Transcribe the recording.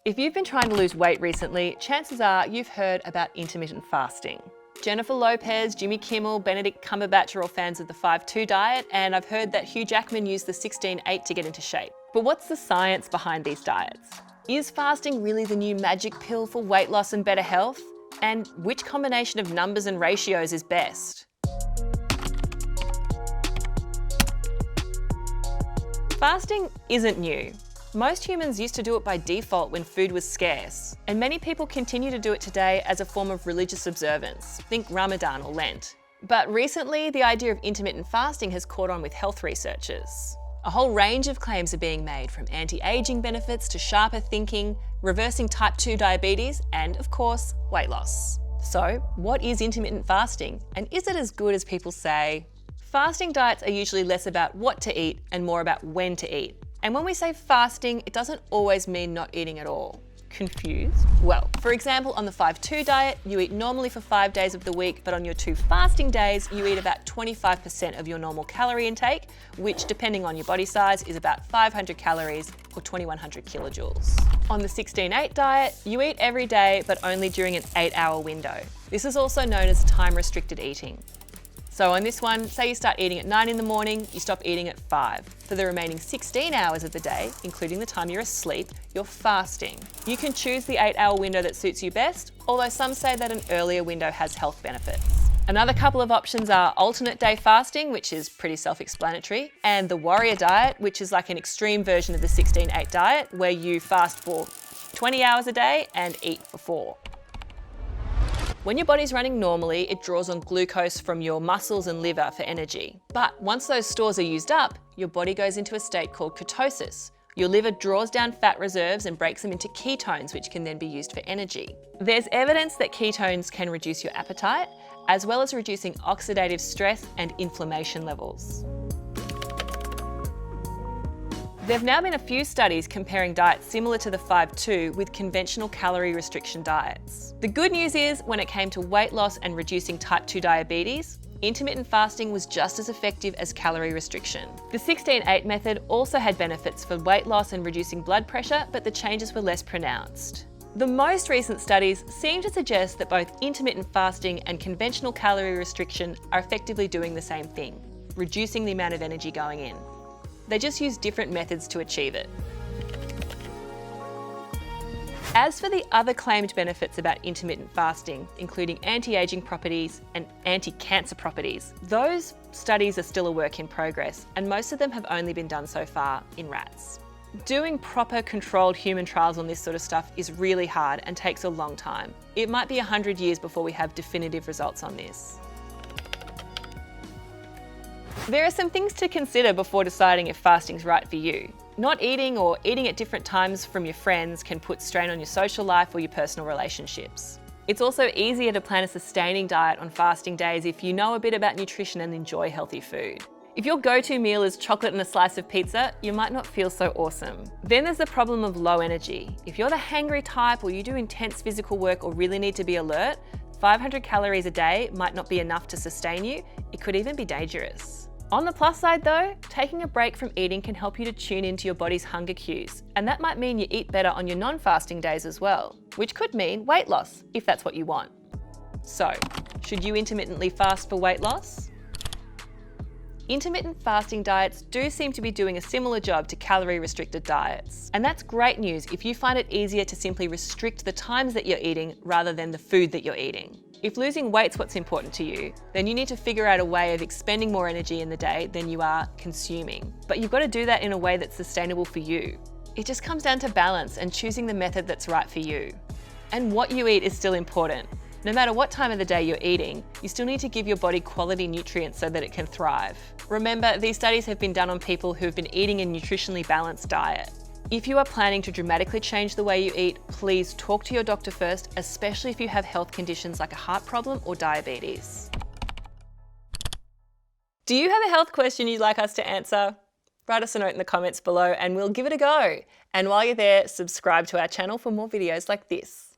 If you've been trying to lose weight recently, chances are you've heard about intermittent fasting. Jennifer Lopez, Jimmy Kimmel, Benedict Cumberbatch are all fans of the 5-2 diet, and I've heard that Hugh Jackman used the 16-8 to get into shape. But what's the science behind these diets? Is fasting really the new magic pill for weight loss and better health? And which combination of numbers and ratios is best? Fasting isn't new. Most humans used to do it by default when food was scarce, and many people continue to do it today as a form of religious observance, think Ramadan or Lent. But recently, the idea of intermittent fasting has caught on with health researchers. A whole range of claims are being made, from anti-aging benefits to sharper thinking, reversing type 2 diabetes, and of course, weight loss. So, what is intermittent fasting, and is it as good as people say? Fasting diets are usually less about what to eat and more about when to eat. And when we say fasting, it doesn't always mean not eating at all. Confused? Well, for example, on the 5-2 diet, you eat normally for 5 days of the week, but on your 2 fasting days, you eat about 25% of your normal calorie intake, which, depending on your body size, is about 500 calories or 2100 kilojoules. On the 16-8 diet, you eat every day, but only during an 8-hour window. This is also known as time-restricted eating. So on this one, say you start eating at 9 in the morning, you stop eating at 5. For the remaining 16 hours of the day, including the time you're asleep, you're fasting. You can choose the 8-hour window that suits you best, although some say that an earlier window has health benefits. Another couple of options are alternate day fasting, which is pretty self-explanatory, and the warrior diet, which is like an extreme version of the 16-8 diet, where you fast for 20 hours a day and eat for 4. When your body's running normally, it draws on glucose from your muscles and liver for energy. But once those stores are used up, your body goes into a state called ketosis. Your liver draws down fat reserves and breaks them into ketones, which can then be used for energy. There's evidence that ketones can reduce your appetite, as well as reducing oxidative stress and inflammation levels. There have now been a few studies comparing diets similar to the 5-2 with conventional calorie restriction diets. The good news is, when it came to weight loss and reducing type 2 diabetes, intermittent fasting was just as effective as calorie restriction. The 16-8 method also had benefits for weight loss and reducing blood pressure, but the changes were less pronounced. The most recent studies seem to suggest that both intermittent fasting and conventional calorie restriction are effectively doing the same thing, reducing the amount of energy going in. They just use different methods to achieve it. As for the other claimed benefits about intermittent fasting, including anti-aging properties and anti-cancer properties, those studies are still a work in progress, and most of them have only been done so far in rats. Doing proper controlled human trials on this sort of stuff is really hard and takes a long time. It might be 100 years before we have definitive results on this. There are some things to consider before deciding if fasting's right for you. Not eating or eating at different times from your friends can put strain on your social life or your personal relationships. It's also easier to plan a sustaining diet on fasting days if you know a bit about nutrition and enjoy healthy food. If your go-to meal is chocolate and a slice of pizza, you might not feel so awesome. Then there's the problem of low energy. If you're the hangry type, or you do intense physical work or really need to be alert, 500 calories a day might not be enough to sustain you. It could even be dangerous. On the plus side though, taking a break from eating can help you to tune into your body's hunger cues, and that might mean you eat better on your non-fasting days as well, which could mean weight loss, if that's what you want. So, should you intermittently fast for weight loss? Intermittent fasting diets do seem to be doing a similar job to calorie-restricted diets, and that's great news if you find it easier to simply restrict the times that you're eating rather than the food that you're eating. If losing weight's what's important to you, then you need to figure out a way of expending more energy in the day than you are consuming. But you've got to do that in a way that's sustainable for you. It just comes down to balance and choosing the method that's right for you. And what you eat is still important. No matter what time of the day you're eating, you still need to give your body quality nutrients so that it can thrive. Remember, these studies have been done on people who've been eating a nutritionally balanced diet. If you are planning to dramatically change the way you eat, please talk to your doctor first, especially if you have health conditions like a heart problem or diabetes. Do you have a health question you'd like us to answer? Write us a note in the comments below and we'll give it a go. And while you're there, subscribe to our channel for more videos like this.